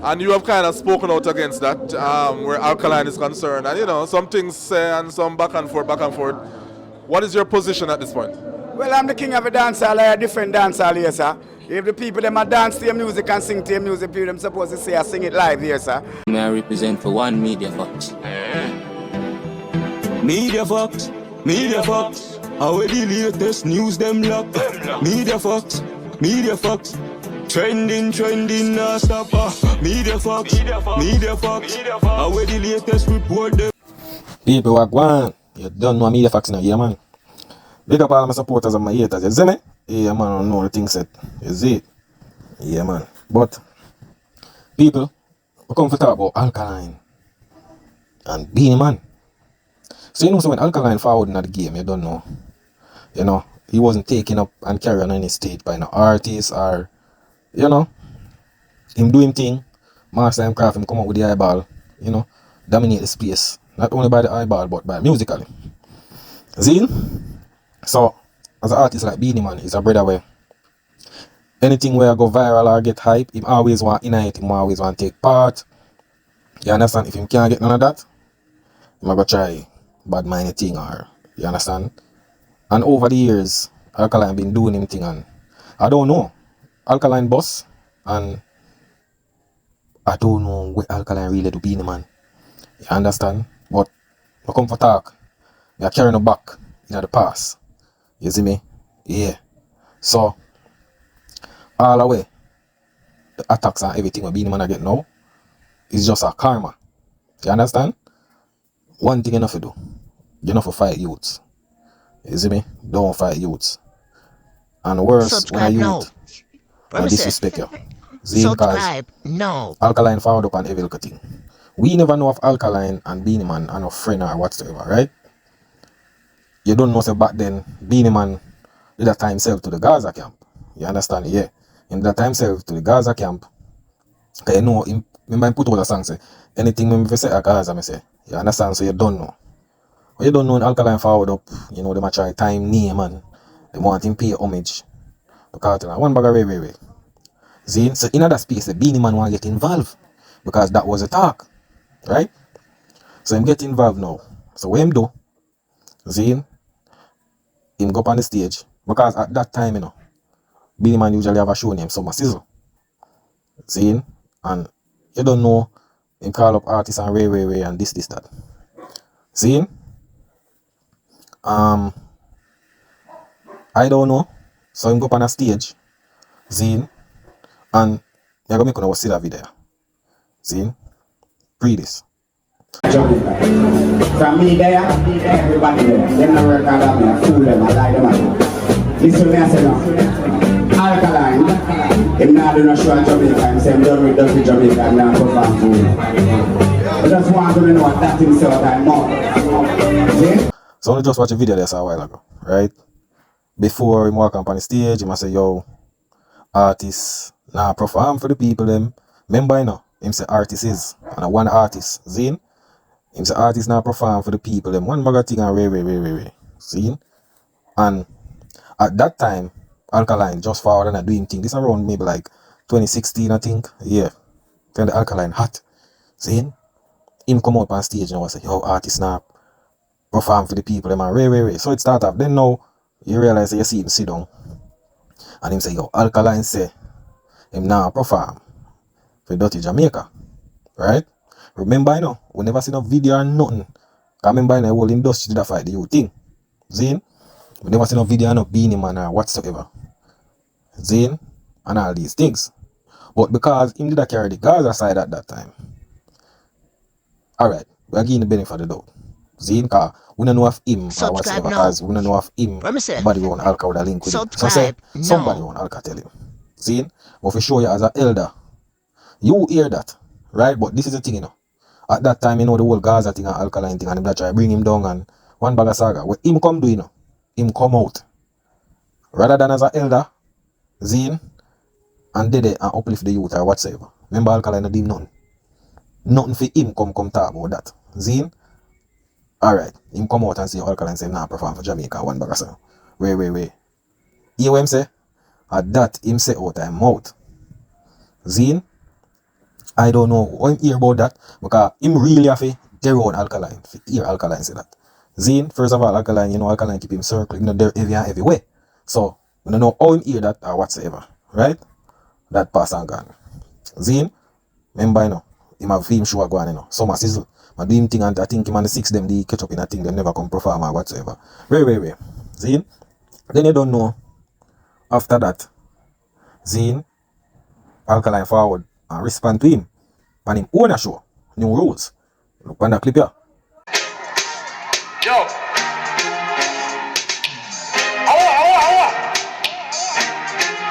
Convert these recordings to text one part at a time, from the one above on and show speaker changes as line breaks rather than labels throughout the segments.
And you have kind of spoken out against that, where Alkaline is concerned. And, you know, some things say and some back and forth, back and forth. What is your position at this point?
Well, I'm the king of a dancehall. I different dancehall here, sir. If the people them a dance to your music and sing to your music, people them supposed to say I sing it live here, sir.
May I represent for one Media Fox. Media Fox, Media Fox. How the latest news them lock. Media Fox, Media Fox. Trending, nah stop. Media Fox, Media Fox. How the latest report them.
People were going, you don't know Media Fox now, yeah man. Big up all my supporters and my haters, you see me? Yeah man, I know the thing set. You see it? Yeah man. But people, we come to talk about Alkaline and BEENIE man. So you know, so when Alkaline forward in the game, you don't know. You know, he wasn't taking up and carrying on any stage by no artist or, you know, him do him thing, master him craft, him come up with the eyeball, you know, dominate the space. Not only by the eyeball, but by musically. See? So, as an artist like BEENIE man, he's a brother where anything where I go viral or get hype, him always want in it, him always want to take part. You understand? If him can't get none of that, him go try BADMINE thing or, you understand? And over the years, Alkaline been doing him thing and I don't know. Alkaline boss and I don't know what Alkaline really do BEENIE man. You understand? But I come for talk. I carry no back in the past. You see me? Yeah. So all the way, the attacks and everything what BEENIE man I get now is just a karma. You understand? One thing enough to do. You know for fight youths. You see me? Don't fight youths. And worse when a youth disrespect you. See, because Alkaline followed up on every little thing. We never know if Alkaline and BEENIE man are no friend or whatsoever, right? You don't know so back then BEENIE man did that time himself to the Gaza camp. You understand? Yeah. In that time himself to the Gaza camp. Cause you know him, remember him put out a song say anything when me say at Gaza me say. You understand? So you don't know. When you don't know Alkaline forward up, you know, they might try time name and they want him pay homage. Because one bag of way. See? So in that space the BEENIE man want to get involved. Because that was a talk. Right? So him get involved now. So what him do? See? Him go up on the stage. Because at that time, you know, BEENIE man usually have a show named Summer Sizzle. See? And you don't know, him call up artists and Ray and this, that. See? I don't know. So him go up on a stage. See? And you're gonna make one see that video. See? Pre this.
From me there, everybody there. Them not work hard on me, I fool them, I lie them out. Listen me, I say now. Alkaline, him not do no show at Jamaica, him say him done with dirty Jamaica, him not perform fool. I just want to know what that thing say what I'm more. See?
So I just watch a video there a while ago, right? Before him walk up on the stage, he must say, yo, artists, nah perform for the people them. Remember, you know, him say artist is, and one artist, Zine. Him say artist now perform for the people them. One bag thing and Ray. See? And at that time, Alkaline just forward and doing thing. This around maybe like 2016, I think. Yeah. Then the Alkaline hot. See? Him come out on stage and say, yo, artist now perform for the people them and Ray. So it start up. Then now you realize you see him sit down. And him say, yo, Alkaline say him now perform for Dirty Jamaica. Right? Remember, you know, we never seen no video or nothing. I remember in the whole industry that fight the youth thing. Zine? We never seen no video or no BEENIE man or whatsoever. Zine? And all these things. But because him did carry the Gaza side at that time. Alright, we are giving the benefit of the doubt. Zine? Because we don't know if him or whatsoever. Because we don't know if him somebody want Alka with a link with him. So say, somebody want Alka tell him. Zine? But for sure you as an elder, you hear that. Right? But this is the thing, you know. At that time, you know, the whole Gaza thing and Alkaline thing, and him try bring him down and one bag of saga. What him come do, you know, him come out. Rather than as an elder, Zine, and did it and uplift the youth or whatsoever. Remember Alkaline no do nothing. Nothing for him come talk about that. Zine, alright, him come out and say Alkaline say nah perform for Jamaica, one bag of saga. Wait. Hear what him say? At that, him say out him mouth. Zine, I don't know how him hear about that, because him really have a their own alkaline. If hear alkaline say that. Zine, first of all, alkaline, you know, alkaline keep him circling, you know, they're heavy and everywhere. So, we don't know how him hear that or whatsoever, right? That pass and gone. Zine, remember, you know, him have film show going, you know, summer sizzle. I do him thing and I think him and the 6 them, they catch up in a thing, them never come perform or whatsoever. Way. Zine, then you don't know, after that, Zine, alkaline forward and respond to him on him own a show, new rules. Look on that clip here.
Yo.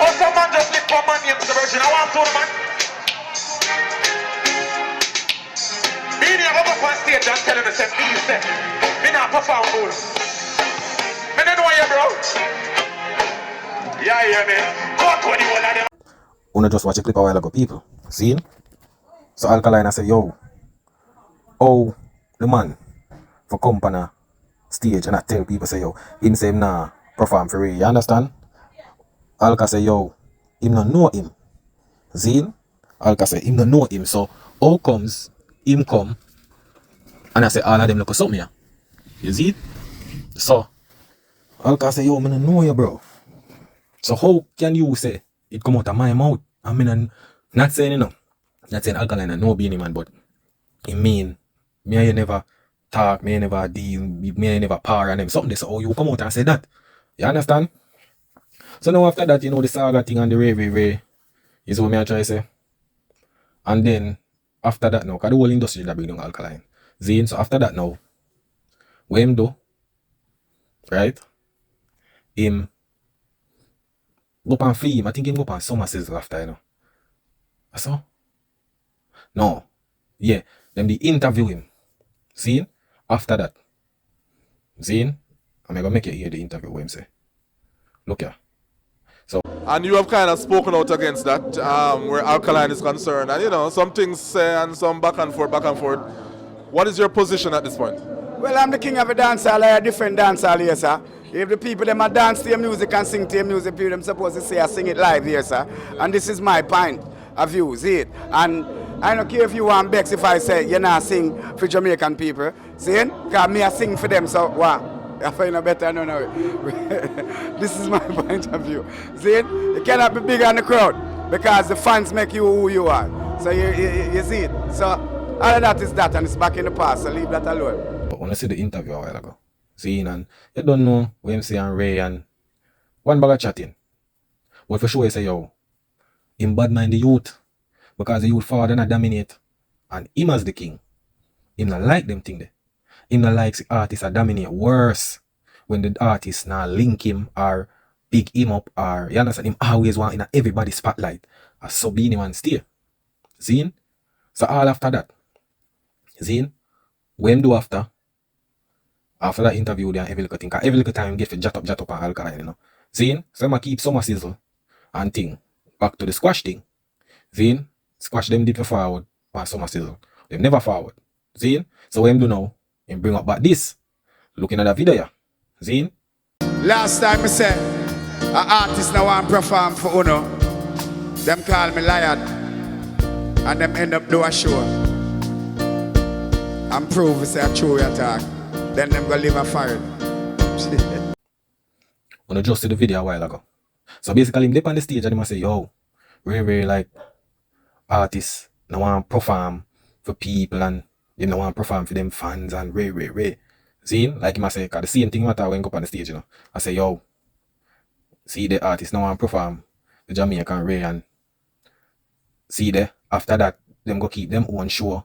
Oh, some man just lift up my name to the virgin. I want to, man. BEENIE, I go up on stage and tell him, please, me not perform fool. Me don't know you, bro. Yeah, man. Go to the one of them.
Una just watch a clip a while ago, people. See? So Alkaline I say, yo, oh, the man for company stage and I tell people say, yo, him say him nah perform for real. You understand? Alka say, yo, him not know him. See? Alka say, him not know him. So how comes him come and I say all of them look at something here? You see? So Alka say, yo, me not know you, bro. So how can you say it come out of my mouth? I mean, not saying, you know, not saying Alkaline and no BEENIE man, but it mean, me and you never talk, me and never deal, me and you never par and them. Something they say, oh, you come out and say that. You understand? So now after that, you know, the saga thing and the ray is what me I try to say. And then, after that now, because the whole industry that bring down Alkaline. Zine, so after that now, what him do, right? Him go up and film. I think him go up and summer sizzle after, you know. That's all? No. Yeah. Then they interview him. See? After that. See? I'm going to make you hear the interview what him say. Look here. So.
And you have kind of spoken out against that, where Alkaline is concerned. And, you know, some things and some back and forth. What is your position at this point?
Well, I'm the king of a dancehall, a different dancehall here, sir. If the people them a dance to your music and sing to your music, people them supposed to say I sing it live here, sir. And this is my point of view, see it. And I don't care if you want Bex if I say you not sing for Jamaican people, see it? Because me I sing for them, so what? I find a better, no. This is my point of view. See it? You cannot be bigger than the crowd because the fans make you who you are. So you see it. So all of that is that, and it's back in the past, so leave that alone.
But when I see the interview a while ago, see, and you don't know what him say and Ray and one bag of chatting. But for sure you say, yo, him BADMINE the youth because the youth forward and dominate. And him as the king. Him not like them thing there. Him not like the artists that dominate. Worse when the artists now link him or pick him up or you understand, him always want in everybody's spotlight. As so BEENIE man stay. See? So all after that. See? What him do after that interview there every little thing. Every little time get for jat up and Alkaline, you know. See? So I'ma keep summer sizzle and thing. Back to the squash thing. See? Squash them deep forward and summer sizzle. Them never forward. See? So what him do now? Him bring up back this. Looking at that video here. See?
Last time I said, an artist now want to perform for Uno. Them call me liar. And them end up do a show. And prove it's a true attack. Then them go live a fire.
When I just see the video a while ago. So basically him dip on the stage and him say, yo, very like artists now want to perform for people and they don't want to perform for them fans and way. See? Like him I say, cause the same thing matter when I go up on the stage, you know. I say, yo, see the artists now want to perform the Jamaican Ray and see there. After that, them go keep them own show.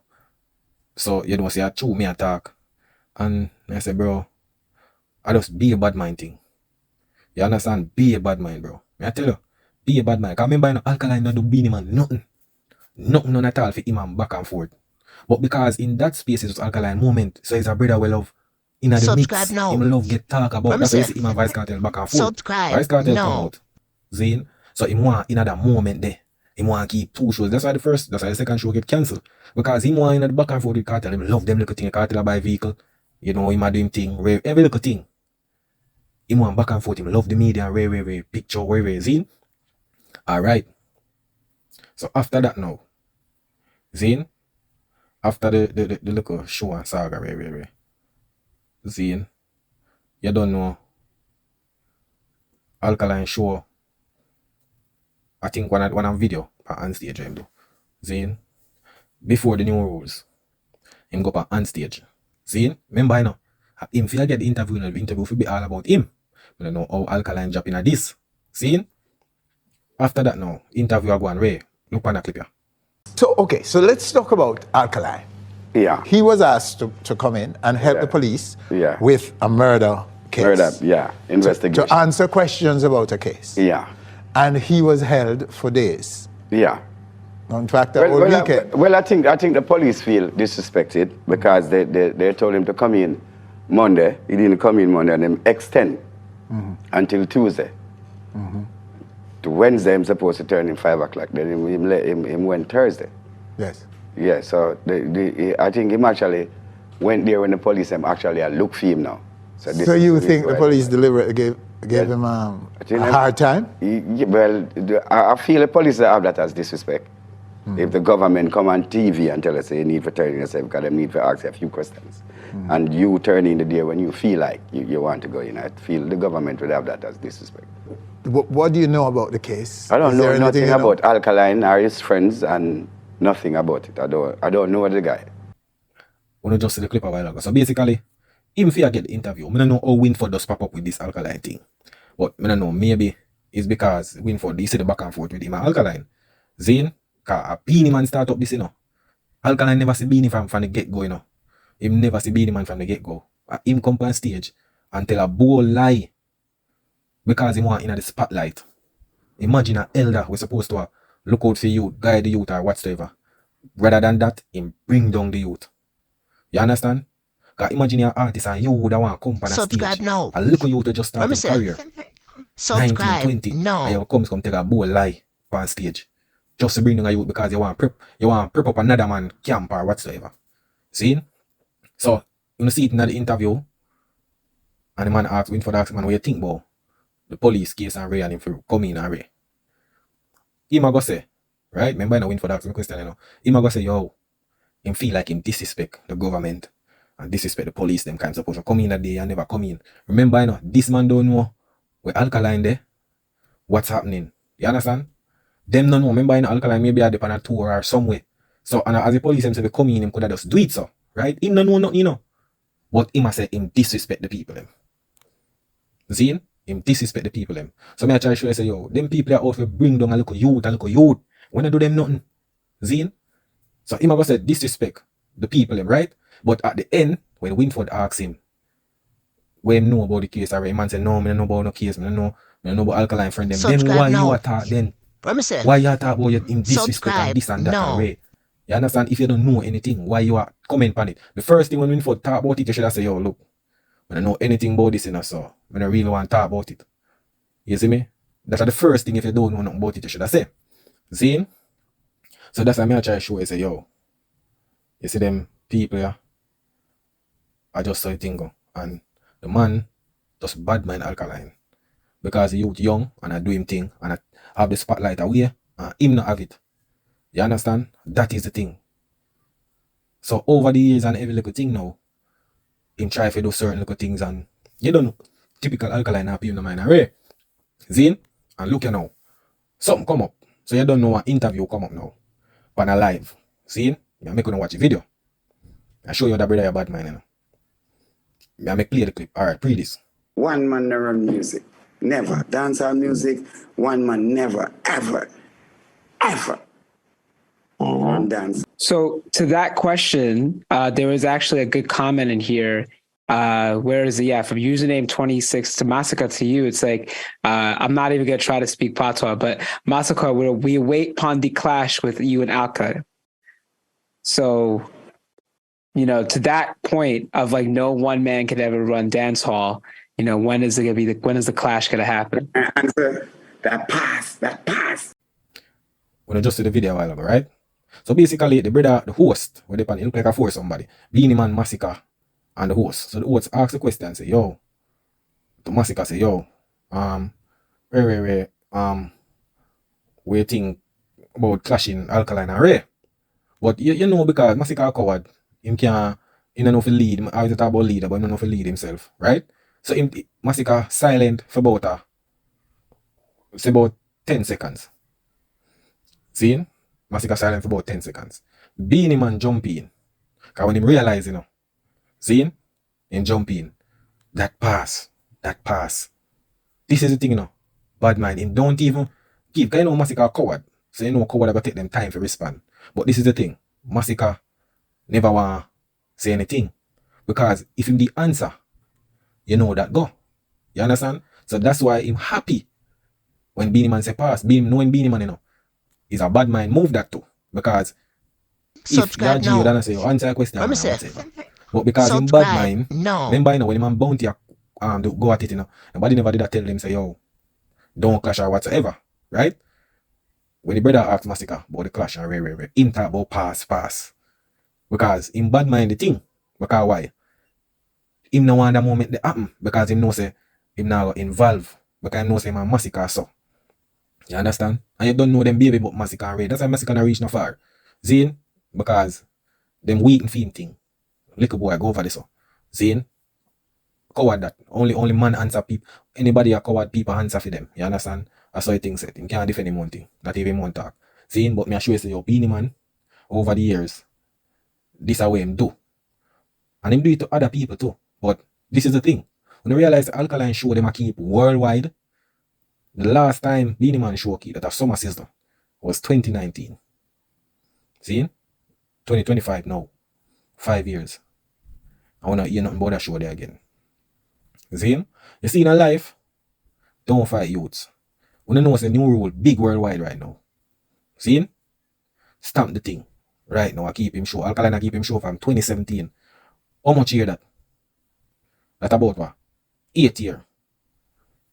So you don't see a true me attack. And I say, bro, I just be a BADMINE thing. You understand? Be a BADMINE, bro. I tell you, be a BADMINE. Cause remember, you know, Alkaline not do BEENIE man, nothing. None at all for him and back and forth. But because in that space it was Alkaline moment, so he's a brother we love in the mix.
Now.
Him love get talk about. That's why you see him and Vice Cartel back and forth.
Subscribe.
Vice Cartel
now.
come out. Zine. So him want in that moment there. Him want keep 2 shows. That's why the second show get cancelled. Because him want in the back and forth with Cartel. Him love them little thing. Cartel buy vehicle. You know, him a do him thing. Every little thing. Him want back and forth. Him love the media. Picture. Zine. Alright. So after that now. Zine, after the little show and saga, Zine, you don't know Alkaline show. I think one of video on stage him do. Zine, before the new rules, him go on stage. Zine, remember I know. Him if you get the interview, the interview will be all about him. I don't know how Alkaline drop in at this. Zine, after that now, interview I go on way. Look on the clip here.
So, okay, so let's talk about Alkaline.
Yeah.
He was asked to come in and help the police with a murder case.
Investigation.
To answer questions about a case.
Yeah.
And he was held for days.
Yeah.
In fact, the whole weekend.
I think the police feel disrespected because they told him to come in Monday. He didn't come in Monday and then extend until Tuesday. To Wednesday, I'm supposed to turn in 5 o'clock. Then him went Thursday.
Yes.
Yeah, so I think him actually went there when the police actually look for him now.
So you think the police deliberately gave him a hard time?
I feel the police have that as disrespect. If the government come on TV and tell us you need to turn in yourself because they need to ask you a few questions. And you turn in the day when you feel like you want to go in, I feel the government would have that as disrespect.
What do you know about the case?
I don't know nothing about Alkaline or his friends and nothing about it. I don't know the guy.
When you just see the clip a while ago. So basically, even if you get the interview, I don't know how Winford does pop up with this Alkaline thing. But I don't know, maybe it's because Winford, you see the back and forth with him and Alkaline. Zane, because a BEENIE man start up this, you know. Alkaline never see BEENIE from the get-go, you know. Him never see BEENIE man from the get-go. Him come on stage and tell a bold lie because he want in the spotlight. Imagine an elder who's supposed to look out for you, guide the youth or whatsoever. Rather than that, him bring down the youth. You understand? Because imagine you're an artist and you would want to come on a stage.
No.
A little youth to just start his career. 19, 20.
No.
And you come take a bold lie on stage. Just to bring down a youth because you want to prep up another man camp or whatsoever. See? So, you see it in the interview, and the man asks, Winford asks, man, what you think about the police case and Ray and him for come in and Ray? He might go say, right? Remember I know Winford asks me question, you know. He might go say, yo, him feel like him disrespect the government and disrespect the police, them kind of supposed to come in that day and never come in. Remember, you know, this man don't know where Alkaline there, what's happening. You understand? Them don't know. Remember, you know, Alkaline maybe are on a tour or somewhere. So, and as the police himself come in, him could have just do it, so. Right? Him don't know nothing, you know. But him must say him disrespect the people, them. See? Him disrespect the people, them. So me I try to show you, say, yo, them people are out to bring down a little youth. When I do them nothing. See? So him I go say disrespect the people, them, right? But at the end, when Winford asks him, when him know about the case, already, man say, no, I don't know about no case, I don't know about Alkaline friend, them. Then why you attack then? Why you attack about him disrespect and this and that already? You understand? If you don't know anything, why you are comment on it? The first thing when Winford talk about it, you should have say, yo, look, I don't know anything about this, you know, so I don't really want to talk about it. You see me? That's the first thing if you don't know nothing about it, you should have say. See? So that's why I try to show you, say, yo, you see them people here, I just saw it thing go. And the man just BADMINE Alkaline. Because the youth young and I do him thing and I have the spotlight away and him not have it. You understand? That is the thing. So over the years and every little thing now, him try to do certain little things and you don't know. Typical Alkaline happy in the mind. Right? Zine? And look you now. Something come up. So you don't know what interview come up now. But live. See? I make you watch the video. I show you that brother your BADMINE, you know. I make play the clip. Alright, play this.
One man never run music. Never. Dancehall music, one man never, ever dance.
So to that question, there was actually a good comment in here. Where is it? Yeah, from username 26 to Massacre to you. It's like, I'm not even going to try to speak patois, but Massacre, we wait upon the clash with you and Alka. So, you know, to that point of like, no one man could ever run dancehall. You know, when is it going to be when is the clash going to happen?
Answer that pass.
When I just see the video a while ago, right? So basically, the host, where they pan, look like a force somebody. BEENIE Man, Massacre, and the host. So the host asks the question, say, yo, to Massacre say, yo, we think about clashing Alkaline and Ray. But you know because Masika a coward, him can't, he don't know if he lead. I always talk about leader, but he don't know if he lead himself, right? So him Masika silent for about say about 10 seconds. See? Masika silent for about 10 seconds. Beenie Man jump in. Cause when him realize, you know, see? Him jump in. That pass. This is the thing, you know. BADMINE, him don't even give. Cause you know Masika a coward. So you know coward are gonna take them time to respond. But this is the thing. Masika never want say anything. Because if him the answer, you know that go. You understand? So that's why him happy when Beenie Man say pass. Knowing Beenie Man, you know, is a BADMINE move that too. Because if you're G, you don't say, answer a question, man, whatever. But because in BADMINE, remember, you know, when him and Bounty go at it, you know, nobody never did that tell them, say, yo, don't clash or whatsoever, right? When the brother asked Masika about the clash and rare, him talk about pass. Because in BADMINE the thing, because why? Him no want that moment to happen, because him know say, him now involved, because him know say, man, Masika so. You understand? And you don't know them baby but Masika and Ray. That's why Masika not reach no far. Zane, because them weak and fiend thing. Little boy go over this. Zane, coward that. Only man answer people. Anybody a coward people answer for them. You understand? That's how things set. Him can't defend him one thing. Not even one talk. Zane, but me assure you say yo, Beenie Man, over the years, this is what him do. And him do it to other people too. But this is the thing. When you realize the ALKALINE show them a keep worldwide, the last time Beenie Man show key that a summer season was 2019. See? 2025 now. 5 years. I wanna hear nothing about that show there again. See? You see in a life, don't fight youths. When you know it's a new rule, big worldwide right now. See? Stamp the thing. Right now I keep him show. ALKALINE I keep him show from 2017. How much year that? That about what? 8 year.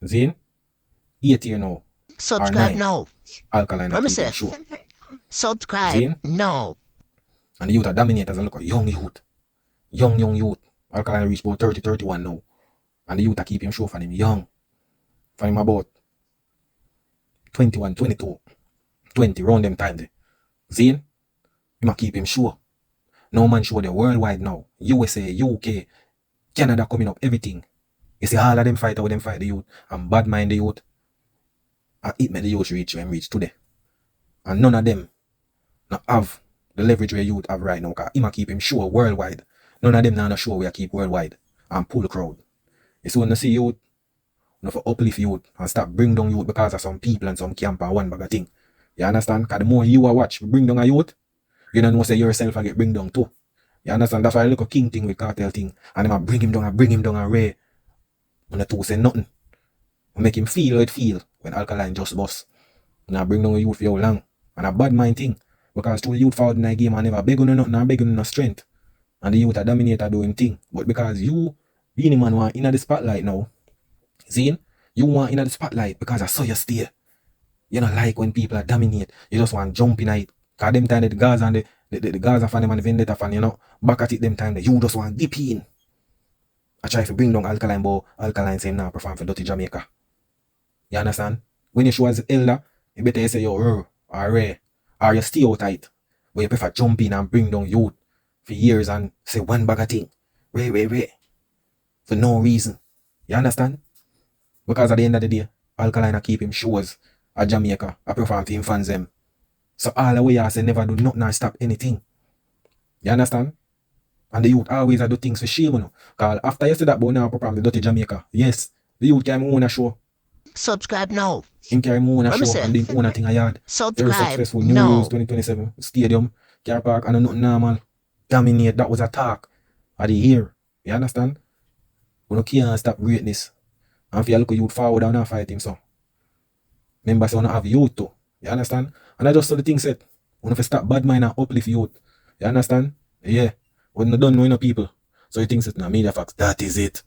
See? 8 year now.
Subscribe now.
ALKALINE I keep him show.
Subscribe
See?
now.
And the youth are dominators and look at young youth. Young youth. ALKALINE reach about 30, 31 now. And the youth are keep him show for him young. For him about 21, 22, 20, round them time there. See? Him a keep him sure. No man show the worldwide now. USA, UK, Canada coming up, everything. You see all of them fight how them fight the youth. And BADMINE the youth. And it made the youth reach where him reach today. And none of them not have the leverage where youth have right now. Because him a keep him sure worldwide. None of them now not sure we keep worldwide. And pull the crowd. You see when you see youth, you for uplift youth and stop bring down youth because of some people and some camp and one bag of thing. You understand? Because the more you are watch bring down a youth, you don't know say yourself I get bring down too. You understand? That's why I look a king thing with cartel thing. And them bring him down and Ray. When the two say nothing. We make him feel how it feel when ALKALINE just bust. And I bring down a youth for how long. And a BADMINE thing. Because two youth forward in the game and never beg on nothing and beg on no strength. And the youth are dominator doing thing. But because you, Beenie Man, want in the spotlight now. See? You want in the spotlight because I saw you stay. You don't like when people are dominate. You just want jump in it. Because them time the Gaza and the Gaza fan and the Vendetta fan, you know, back at it them time you just want dip in. I try to bring down ALKALINE, but ALKALINE say now perform for dirty Jamaica. You understand? When you show as elder, you better say yo or Ray, or you stay out tight. But you prefer jump in and bring down youth for years and say one bag of thing. Ray. For no reason. You understand? Because at the end of the day, ALKALINE keep him shows at Jamaica. I perform for him fans them. So all the way I say never do nothing and stop anything. You understand? And the youth always do things for shame, you know. Because after you say that about now perform the dirty Jamaica, yes, the youth can own a show.
Subscribe now.
Him carry own a show and then own a thing a yard. Very successful. New Year's 2027 stadium, car park and nothing normal. Dominate, that was a talk of the year. You understand? We can't stop greatness. And if you look at youth forward and not fight him so. Remember say we don't have youth too. You understand? And I just saw the thing said. We have to stop BADMINE and uplift youth. You understand? Yeah. We don't know people. So you think it's not media facts. That is it.